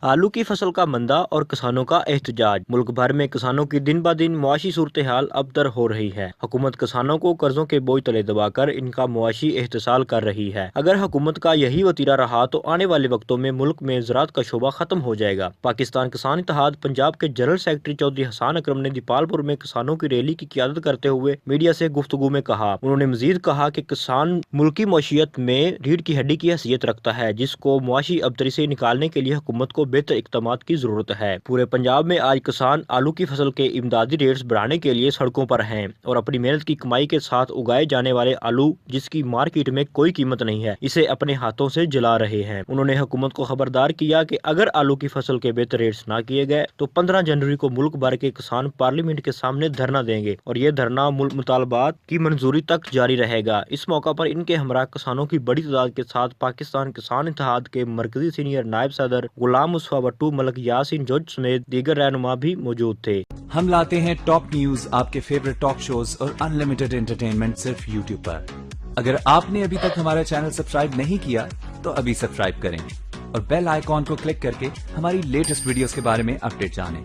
आलू की फसल का मंदा और किसानों का एहतजाज। मुल्क भर में किसानों की दिन ब दिन मुआशी सूरत हाल अबतर हो रही है। हुकूमत किसानों को कर्जों के बोझ तले दबाकर इनका मुआशी एहतसाल कर रही है। अगर हुकूमत का यही वतीरा रहा तो आने वाले वक्तों में मुल्क में ज़राअत का शोबा खत्म हो जाएगा। पाकिस्तान किसान इत्तेहाद पंजाब के जनरल सेक्रेटरी चौधरी हसन अकरम ने दीपालपुर में किसानों की रैली की क़ियादत करते हुए मीडिया से गुफ्तगू में कहा। उन्होंने मजीद कहा कि किसान मुल्की मईशत में रीढ़ की हड्डी की हैसियत रखता है, जिसको मुआशी अबतरी से निकालने के लिए हुकूमत को बेहतर इक़दामात की जरूरत है। पूरे पंजाब में आज किसान आलू की फसल के इमदादी रेट्स बढ़ाने के लिए सड़कों पर हैं और अपनी मेहनत की कमाई के साथ उगाए जाने वाले आलू, जिसकी मार्केट में कोई कीमत नहीं है, इसे अपने हाथों से जला रहे हैं। उन्होंने हुकूमत को खबरदार किया कि अगर आलू की फसल के बेहतर रेट्स ना किए गए तो 15 जनवरी को मुल्क भर के किसान पार्लियामेंट के सामने धरना देंगे और ये धरना मुतालबात की मंजूरी तक जारी रहेगा। इस मौका पर इनके हमरा किसानों की बड़ी तादाद के साथ पाकिस्तान किसान इत्तेहाद के मरकजी सीनियर नायब सदर गुलाम मुस्तफा भट्टू, मलक यासीन जॉर्ज समेत दीगर रहनुमा भी मौजूद थे। हम लाते हैं टॉप न्यूज, आपके फेवरेट टॉक शोज और अनलिमिटेड एंटरटेनमेंट सिर्फ यूट्यूब पर। अगर आपने अभी तक हमारा चैनल सब्सक्राइब नहीं किया तो अभी सब्सक्राइब करें और बेल आइकॉन को क्लिक करके हमारी लेटेस्ट वीडियोस के बारे में अपडेट जानें।